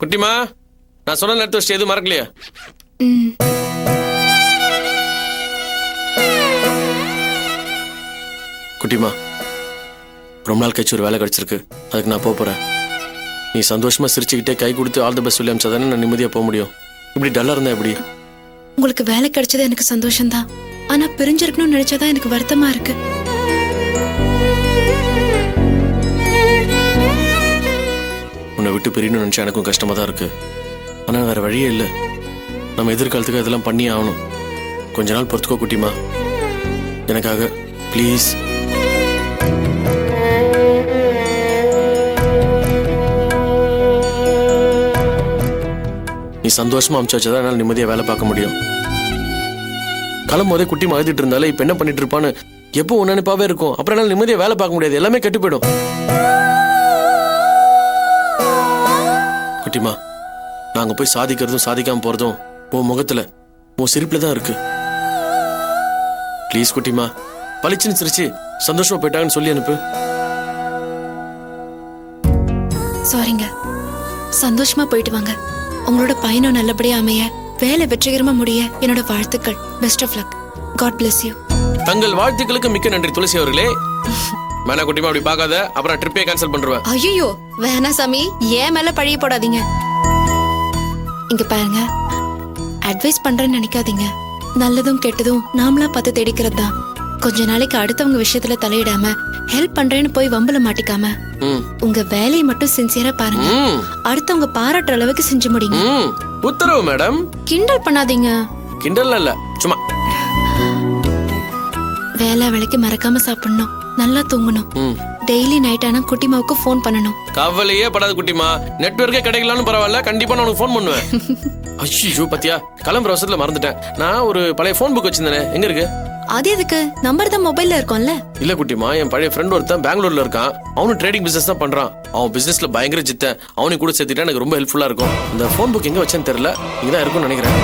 குட்டிமா, நான் சொன்ன நேரத்தை வச்சு எதுவும் மறக்கலையா? குட்டிமா, ரொம்ப நாள் கழிச்சு ஒரு வேலை கிடைச்சிருக்கு. அதுக்கு நான் போறேன். நீ சந்தோஷமா சிரிச்சுக்கிட்டே கை கொடுத்து ஆல் தி பெஸ்ட் சொல்லி அமிச்சாதானே நான் நிம்மதியா போக முடியும். இப்படி டல்லா இருந்தா எப்படி? உங்களுக்கு வேலை கிடைச்சது எனக்கு சந்தோஷம்தான். ஆனா பிரிஞ்சிருக்கணும்னு நினைச்சாதான் எனக்கு வருத்தமா இருக்கு. உன்னை விட்டு பிரியணும்னு நினைச்சா எனக்கும் கஷ்டமா தான் இருக்கு. ஆனா வேற வழியே இல்லை. நம்ம எதிர்காலத்துக்கு அதெல்லாம் பண்ணி ஆகணும். கொஞ்ச நாள் பொறுத்துக்கோ குட்டிமா, எனக்காக ப்ளீஸ். நீ சந்தோஷமா அமுச்சு வச்சாதான் என்னால் நிம்மதியா வேலை பார்க்க முடியும். கிளம்போதே குட்டி மகத்திட்டு இருந்தாலே இப்ப என்ன பண்ணிட்டு இருப்பான்னு எப்போ உன் நினைப்பாவே இருக்கும். அப்புறம் என்னால் நிம்மதியா வேலை பார்க்க முடியாது. எல்லாமே கெட்டு போயிடும். குட்டிமா, நாங்க போய் சாதிக்கிறதும் சாதிக்காம போறதும் உன் முகத்துல உன் சிரிப்புல தான் இருக்கு. ப்ளீஸ் குட்டிமா, பளிச்சுன்னு சிரிச்சு சந்தோஷமா போயிட்டாங்கன்னு சொல்லி அனுப்பு. சாரிங்க. சந்தோஷமா போயிட்டு வாங்க. உங்களோட பயணம் நல்லபடியா அமைய, வேலை வெற்றிகரமா முடிய என்னோட வாழ்த்துக்கள். Best of luck. God bless you. தங்கள் வாழ்த்துக்களுக்கு மிக்க நன்றி துளசி அவர்களே. வேணா குட்டிமா அப்படி பார்க்காத, அப்புறம் ட்ரிப்பே கேன்சல் பண்றேன். ஐயோ வேணா சாமி, ஏன் மேல பழிய போடாதீங்க. இங்க பாருங்க, அட்வைஸ் பண்றேன்னு நினைக்காதீங்க. நல்லதும் கெட்டதும் நாமளா பார்த்து தேடிக்கிறது தான். கொஞ்ச நாளைக்கு அடுத்தவங்க விஷயத்துல தலையிடாம ஹெல்ப் பண்றேன்னு போய் வம்பல மாட்டிக்காம உங்க வேலையை மட்டும் சின்சியரா பாருங்க. அடுத்தவங்க பாராட்டுற அளவுக்கு செஞ்சு முடியுங்க. உத்தரவு மேடம். கிண்டல் பண்ணாதீங்க. கிண்டல் இல்ல, சும்மா. வேலை வேலைக்கு மறக்காம சாப்பிடணும், நல்லா தூங்கணும். டெய்லி நைட் ஆனா குட்டிமாவுக்கு போன் பண்ணணும். கவலையே படாத குட்டிமா, நெட்வொர்க்கே கிடைக்கலான்னு பரவாயில்ல, கண்டிப்பா நான் உனக்கு போன் பண்ணுவேன். ஐயோ பத்தியா, கிளம்புற அவசரத்துல மறந்துட்டேன். நான் ஒரு பழைய போன் புக் வச்சிருந்தேன். எங்க இருக்கு? அது எதுக்கு? நம்பர் தான் மொபைல்ல இருக்கும்ல. இல்ல குட்டிமா, என் பழைய ஃப்ரெண்ட் ஒருத்தன் பெங்களூர்ல இருக்கான். அவனும் ட்ரேடிங் பிசினஸ் தான் பண்றான். அவன் பிசினஸ்ல பயங்கர ஜித்த. அவனுக்கு கூட சேர்த்துட்டா எனக்கு ரொம்ப ஹெல்ப்ஃபுல்லா இருக்கும். இந்த போன் புக் எங்க வச்சேன்னு தெரியல. இங்கதான் இருக்கும்னு நினைக்கிறேன்.